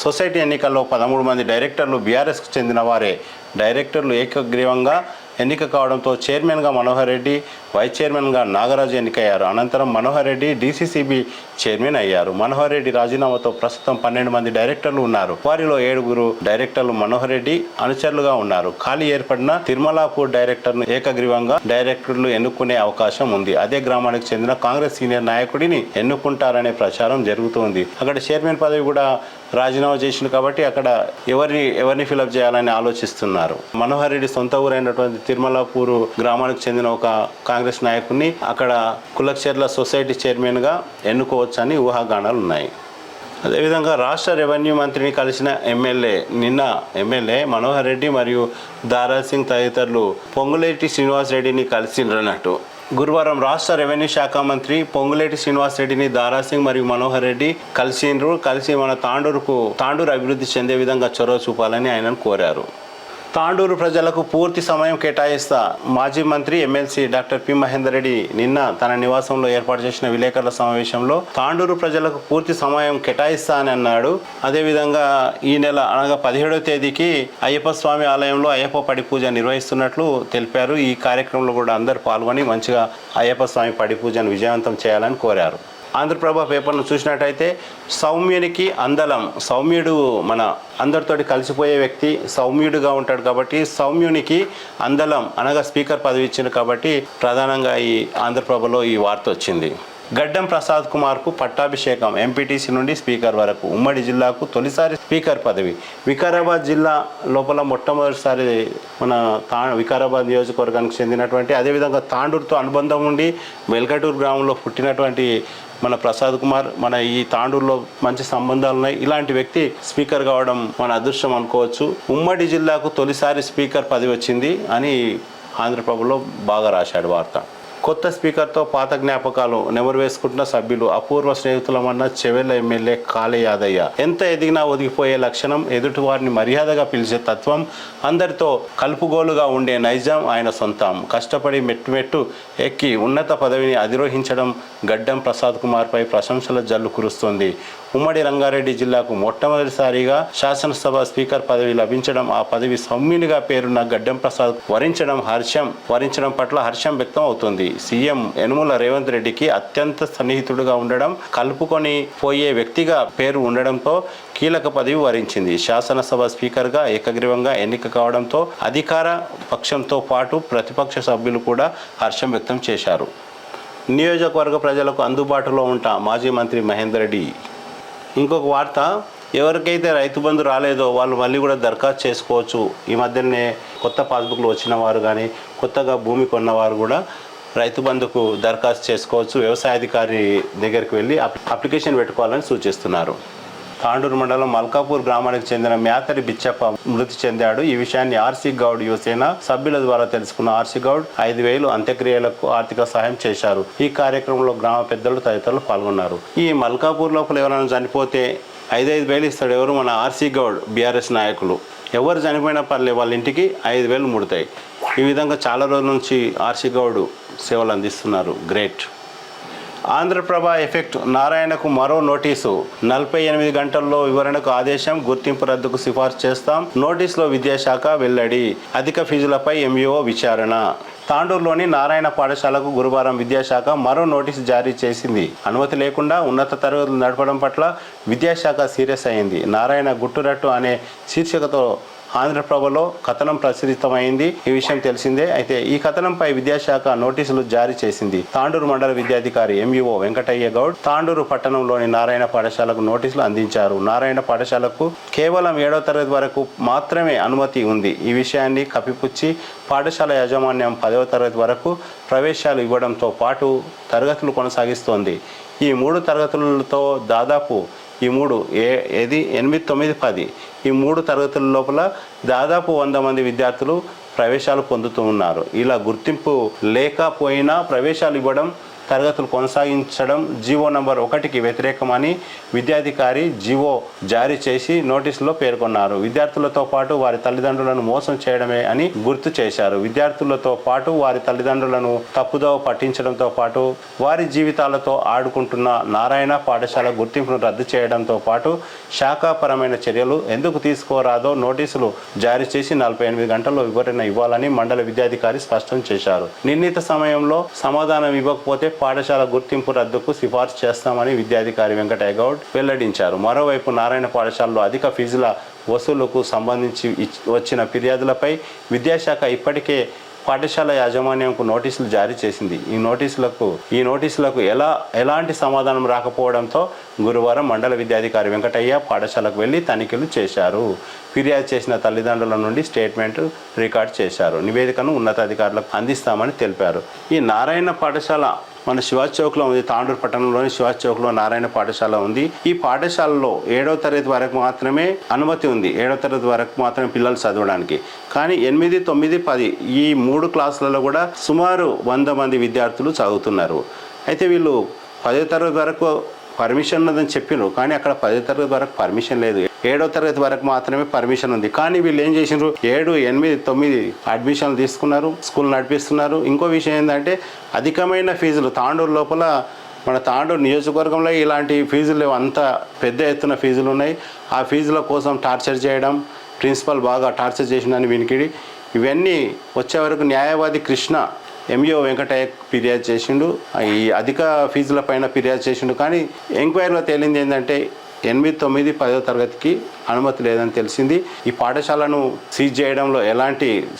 సొసైటీ ఎన్నికల్లో 13 మంది డైరెక్టర్లు బీఆర్ఎస్కు చెందిన వారే. డైరెక్టర్లు ఏకగ్రీవంగా ఎన్నిక కావడంతో చైర్మన్గా మనోహర్ రెడ్డి, వైస్ చైర్మన్గా నాగరాజు ఎన్నికయ్యారు. అనంతరం మనోహర్ రెడ్డి డీసీసీబీ చైర్మన్ అయ్యారు. మనోహర్ రెడ్డి రాజీనామాతో ప్రస్తుతం 12 మంది డైరెక్టర్లు ఉన్నారు. వారిలో 7 డైరెక్టర్లు మనోహర్ రెడ్డి అనుచరులుగా ఉన్నారు. ఖాళీ ఏర్పడిన తిరుమలాపూర్ డైరెక్టర్ను ఏకగ్రీవంగా డైరెక్టర్లు ఎన్నుకునే అవకాశం ఉంది. అదే గ్రామానికి చెందిన కాంగ్రెస్ సీనియర్ నాయకుడిని ఎన్నుకుంటారనే ప్రచారం జరుగుతోంది. అక్కడ చైర్మన్ పదవి కూడా రాజీనామా చేసింది కాబట్టి అక్కడ ఎవరిని ఫిలప్ చేయాలని ఆలోచిస్తున్నారు. మనోహర్ రెడ్డి సొంత ఊరైనటువంటి తిరుమలాపూర్ గ్రామానికి చెందిన ఒక కాంగ్రెస్ నాయకుడిని అక్కడ కులక్చర్ల సొసైటీ చైర్మన్గా ఎన్నుకోవచ్చని ఊహాగానాలు ఉన్నాయి. అదేవిధంగా రాష్ట్ర రెవెన్యూ మంత్రిని కలిసిన ఎమ్మెల్యే మనోహర్ రెడ్డి మరియు దారా సింగ్ తదితరులు పొంగులేటి శ్రీనివాస్ రెడ్డిని కలిసిండ్రన్నట్టు. గురువారం రాష్ట్ర రెవెన్యూ శాఖ మంత్రి పొంగులేటి శ్రీనివాస్ రెడ్డిని దారాసింగ్ మరియు మనోహర్ రెడ్డి కలిసి మన తాండూరు అభివృద్ధి చెందే విధంగా చొరవ చూపాలని ఆయనను కోరారు. తాండూరు ప్రజలకు పూర్తి సమయం కేటాయిస్తా. మాజీ మంత్రి MLC doctor P Mahender Reddy నిన్న తన నివాసంలో ఏర్పాటు చేసిన విలేకరుల సమావేశంలో తాండూరు ప్రజలకు పూర్తి సమయం కేటాయిస్తా అని అన్నాడు. అదేవిధంగా ఈ నెల అనగా 17వ తేదీకి అయ్యప్ప స్వామి ఆలయంలో అయ్యప్ప పడి పూజ నిర్వహిస్తున్నట్లు తెలిపారు. ఈ కార్యక్రమంలో కూడా అందరూ పాల్గొని మంచిగా అయ్యప్ప స్వామి పడి పూజను విజయవంతం చేయాలని కోరారు. ఆంధ్రప్రభ పేపర్ను చూసినట్టయితే సౌమ్యునికి అందలం. సౌమ్యుడు మన అందరితోటి కలిసిపోయే వ్యక్తి, సౌమ్యుడుగా ఉంటాడు కాబట్టి సౌమ్యునికి అందలం అనగా స్పీకర్ పదవి ఇచ్చింది కాబట్టి ప్రధానంగా ఈ ఆంధ్రప్రభలో ఈ వార్త వచ్చింది. గడ్డం ప్రసాద్ కుమార్కు పట్టాభిషేకం. ఎంపీటీసీ నుండి స్పీకర్ వరకు ఉమ్మడి జిల్లాకు తొలిసారి స్పీకర్ పదవి. వికారాబాద్ జిల్లా లోపల మొట్టమొదటిసారి మన వికారాబాద్ నియోజకవర్గానికి చెందినటువంటి, అదేవిధంగా తాండూరుతో అనుబంధం ఉండి వెల్కటూరు గ్రామంలో పుట్టినటువంటి మన ప్రసాద్ కుమార్, మన ఈ తాండూరులో మంచి సంబంధాలు ఉన్నాయి. ఇలాంటి వ్యక్తి స్పీకర్ కావడం మన అదృష్టం అనుకోవచ్చు. ఉమ్మడి జిల్లాకు తొలిసారి స్పీకర్ పదవి వచ్చింది అని ఆంధ్రప్రభలో బాగా రాశాడు వార్త. కొత్త స్పీకర్తో పాత జ్ఞాపకాలు నెమరు వేసుకుంటున్న సభ్యులు. అపూర్వ స్నేహితులమన్న చెవెళ్ళ ఎమ్మెల్యే కాళే యాదయ్య. ఎంత ఎదిగినా ఒదిగిపోయే లక్షణం, ఎదుటి వారిని మర్యాదగా పిలిచే తత్వం, అందరితో కలుపుగోలుగా ఉండే నైజం ఆయన సొంతం. కష్టపడి మెట్టు ఎక్కి ఉన్నత పదవిని అధిరోహించడం గడ్డం ప్రసాద్ కుమార్పై ప్రశంసల జల్లు కురుస్తోంది. ఉమ్మడి రంగారెడ్డి జిల్లాకు మొట్టమొదటిసారిగా శాసనసభ స్పీకర్ పదవి లభించడం, ఆ పదవి సౌమ్యునిగా పేరున్న గడ్డం ప్రసాద్ వరించడం పట్ల హర్షం వ్యక్తం అవుతుంది. సీఎం యనుమల రేవంత్ రెడ్డికి అత్యంత సన్నిహితుడుగా ఉండడం, కలుపుకొని పోయే వ్యక్తిగా పేరు ఉండడంతో కీలక పదవి వరించింది. శాసనసభ స్పీకర్గా ఏకగ్రీవంగా ఎన్నిక కావడంతో అధికార పక్షంతో పాటు ప్రతిపక్ష సభ్యులు కూడా హర్షం వ్యక్తం చేశారు. నియోజకవర్గ ప్రజలకు అందుబాటులో ఉంటా మాజీ మంత్రి మహేందర్ రెడ్డి. ఇంకొక వార్త, ఎవరికైతే రైతు బంధు రాలేదో వాళ్ళు మళ్ళీ కూడా దరఖాస్తు చేసుకోవచ్చు. ఈ మధ్యనే కొత్త పాస్బుక్లు వచ్చిన వారు కానీ కొత్తగా భూమి కొన్నవారు కూడా రైతు బంధుకు దరఖాస్తు చేసుకోవచ్చు. వ్యవసాయ అధికారి దగ్గరికి వెళ్ళి అప్లికేషన్ పెట్టుకోవాలని సూచిస్తున్నారు. తాండూరు మండలం మల్కాపూర్ గ్రామానికి చెందిన మేతరి బిచ్చప్ప మృతి చెందాడు. ఈ విషయాన్ని ఆర్సీ గౌడ్ యువసేన సభ్యుల ద్వారా తెలుసుకున్న ఆర్సీ గౌడ్ 5,000 అంత్యక్రియలకు ఆర్థిక సహాయం చేశారు. ఈ కార్యక్రమంలో గ్రామ పెద్దలు తదితరులు పాల్గొన్నారు. ఈ మల్కాపూర్ లోపల ఎవరైనా చనిపోతే 5,000 ఇస్తాడు. ఎవరు? మన ఆర్సీ గౌడ్, బీఆర్ఎస్ నాయకులు. ఎవరు చనిపోయినా పర్లేదు, వాళ్ళ ఇంటికి 5,000 ముడతాయి. ఈ విధంగా చాలా రోజుల నుంచి ఆర్సీ గౌడ్ సేవలు అందిస్తున్నారు. గ్రేట్. ఆంధ్రప్రభ ఎఫెక్ట్. నారాయణకు మరో నోటీసు. 48 గంటల్లో వివరణకు ఆదేశం. గుర్తింపు రద్దుకు సిఫార్సు చేస్తాం. నోటీసులో విద్యాశాఖ వెల్లడి. అధిక ఫీజులపై ఎంఈఓ విచారణ. తాండూరులోని నారాయణ పాఠశాలకు గురువారం విద్యాశాఖ మరో నోటీసు జారీ చేసింది. అనుమతి లేకుండా ఉన్నత తరగతులు నడపడం పట్ల విద్యాశాఖ సీరియస్ అయింది. నారాయణ గుట్టురట్టు అనే శీర్షికతో ఆంధ్రప్రభలో కథనం ప్రచురితమైంది. ఈ విషయం తెలిసిందే. అయితే ఈ కథనంపై విద్యాశాఖ నోటీసులు జారీ చేసింది. తాండూరు మండల విద్యాధికారి ఎంఈఓ వెంకటయ్య గౌడ్ తాండూరు పట్టణంలోని నారాయణ పాఠశాలకు నోటీసులు అందించారు. నారాయణ పాఠశాలకు కేవలం 7వ తరగతి వరకు మాత్రమే అనుమతి ఉంది. ఈ విషయాన్ని కప్పిపుచ్చి పాఠశాల యాజమాన్యం 10వ తరగతి వరకు ప్రవేశాలు ఇవ్వడంతో పాటు తరగతులు కొనసాగిస్తోంది. ఈ 3 తరగతులతో దాదాపు 8, 9, 10 ఈ 3 తరగతుల లోపల దాదాపు 100 మంది విద్యార్థులు ప్రవేశాలు పొందుతూ ఉన్నారు. ఇలా గుర్తింపు లేకపోయినా ప్రవేశాలు ఇవ్వడం, తరగతులు కొనసాగించడం జీవో నంబర్ 1కి వ్యతిరేకమని విద్యాధికారి జీవో జారీ చేసి నోటీసులో పేర్కొన్నారు. విద్యార్థులతో పాటు వారి తల్లిదండ్రులను మోసం చేయడమే అని గుర్తు చేశారు. విద్యార్థులతో పాటు వారి తల్లిదండ్రులను తప్పుదోవ పట్టించడంతో పాటు వారి జీవితాలతో ఆడుకుంటున్న నారాయణ పాఠశాల గుర్తింపును రద్దు చేయడంతో పాటు శాఖాపరమైన చర్యలు ఎందుకు తీసుకోరాదో నోటీసులు జారీ చేసి 48 గంటల్లో వివరణ ఇవ్వాలని మండల విద్యాధికారి స్పష్టం చేశారు. నిర్ణీత సమయంలో సమాధానం ఇవ్వకపోతే పాఠశాల గుర్తింపు రద్దుకు సిఫార్సు చేస్తామని విద్యాధికారి వెంకటయ్య గౌడ్ వెల్లడించారు. మరోవైపు నారాయణ పాఠశాలలో అధిక ఫీజుల వసూలుకు సంబంధించి వచ్చిన ఫిర్యాదులపై విద్యాశాఖ ఇప్పటికే పాఠశాల యాజమాన్యంకు నోటీసులు జారీ చేసింది. ఈ నోటీసులకు ఎలాంటి సమాధానం రాకపోవడంతో గురువారం మండల విద్యాధికారి వెంకటయ్య పాఠశాలకు వెళ్లి తనిఖీలు చేశారు. ఫిర్యాదు చేసిన తల్లిదండ్రుల నుండి స్టేట్మెంట్ రికార్డ్ చేశారు. నివేదికను ఉన్నతాధికారులకు అందిస్తామని తెలిపారు. ఈ నారాయణ పాఠశాల మన శివాజీ చౌక్లో ఉంది. తాండూరు పట్టణంలోని శివాజీ చౌక్లో నారాయణ పాఠశాల ఉంది. ఈ పాఠశాలలో 7వ తరగతి వరకు మాత్రమే అనుమతి ఉంది. 7వ తరగతి వరకు మాత్రమే పిల్లలు చదవడానికి. కానీ 8, 9, 10 ఈ 3 క్లాసులలో కూడా సుమారు 100 మంది విద్యార్థులు చదువుతున్నారు. అయితే వీళ్ళు 10వ తరగతి వరకు పర్మిషన్ ఉన్నదని చెప్పినారు. కానీ అక్కడ 10వ తరగతి వరకు పర్మిషన్ లేదు. 7వ తరగతి వరకు మాత్రమే పర్మిషన్ ఉంది. కానీ వీళ్ళు ఏం చేసినారు, 7, 8, 9 అడ్మిషన్లు తీసుకున్నారు, స్కూల్ నడిపిస్తున్నారు. ఇంకో విషయం ఏంటంటే అధికమైన ఫీజులు. తాండూరు లోపల మన తాండూరు నియోజకవర్గంలో ఇలాంటి ఫీజులు అంత పెద్ద ఎత్తున ఫీజులు ఉన్నాయి. ఆ ఫీజుల కోసం టార్చర్ చేయడం, ప్రిన్సిపల్ బాగా టార్చర్ చేసిందని వినికిడి. ఇవన్నీ వచ్చే వరకు న్యాయవాది కృష్ణ ఎంఈఓ వెంకటయ్య ఫిర్యాదు చేసిండు. ఈ అధిక ఫీజుల పైన ఫిర్యాదు చేసిండు. కానీ ఎంక్వైరీలో తేలింది ఏంటంటే 8, 9, 10వ తరగతికి అనుమతి లేదని తెలిసింది. ఈ పాఠశాలను సీజ్ చేయడంలో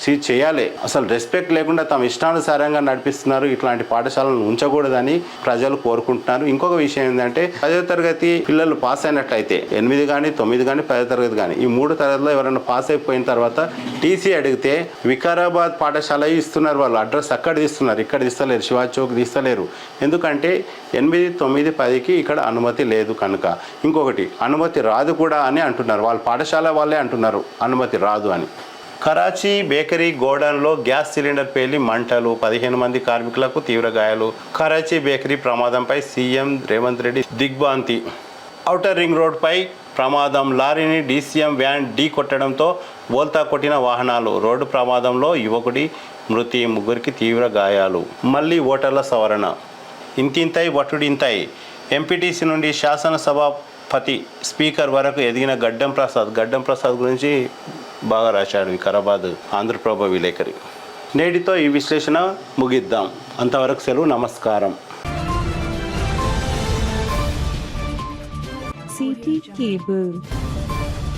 సీజ్ చేయాలి, అసలు రెస్పెక్ట్ లేకుండా తమ ఇష్టానుసారంగా నడిపిస్తున్నారు. ఇట్లాంటి పాఠశాలను ఉంచకూడదని ప్రజలు కోరుకుంటున్నారు. ఇంకొక విషయం ఏంటంటే 10వ తరగతి పిల్లలు పాస్ అయినట్లయితే 8 కానీ 9 కానీ 10వ తరగతి కానీ ఈ 3 తరగతిలో ఎవరైనా పాస్ అయిపోయిన తర్వాత టీసీ అడిగితే వికారాబాద్ పాఠశాల ఇస్తున్నారు. వాళ్ళు అడ్రస్ అక్కడ తీస్తున్నారు, ఇక్కడ తీస్తలేరు, శివాజీ చౌక్ తీస్తలేరు. ఎందుకంటే 8, 9, 10కి ఇక్కడ అనుమతి లేదు కనుక. ఇంకొకటి అనుమతి రాదు కూడా అని అంటున్నారు, వాళ్ళ పాఠశాల వాళ్ళే అంటున్నారు అనుమతి రాదు అని. కరాచీ బేకరీ గోడౌన్లో గ్యాస్ సిలిండర్ పేలి మంటలు, 15 మంది కార్మికులకు తీవ్ర గాయాలు. కరాచీ బేకరీ ప్రమాదంపై సీఎం రేవంత్ రెడ్డి దిగ్భ్రాంతి. ఔటర్ రింగ్ రోడ్పై ప్రమాదం, లారీని డీసీఎం వ్యాన్ ఢీ కొట్టడంతో బోల్తా కొట్టిన వాహనాలు. రోడ్డు ప్రమాదంలో యువకుడి మృతి, 3కి తీవ్ర గాయాలు. మళ్ళీ ఓటర్ల సవరణ. ఇంతింతై వటుడింతై. ఎంపీటీసీ నుండి శాసనసభాపతి స్పీకర్ వరకు ఎదిగిన గడ్డం ప్రసాద్ గురించి బాగా రాశాడు వికారాబాద్ ఆంధ్రప్రభ విలేకరి. నేటితో ఈ విశ్లేషణ ముగిద్దాం. అంతవరకు సెలవు, నమస్కారం. City Cable.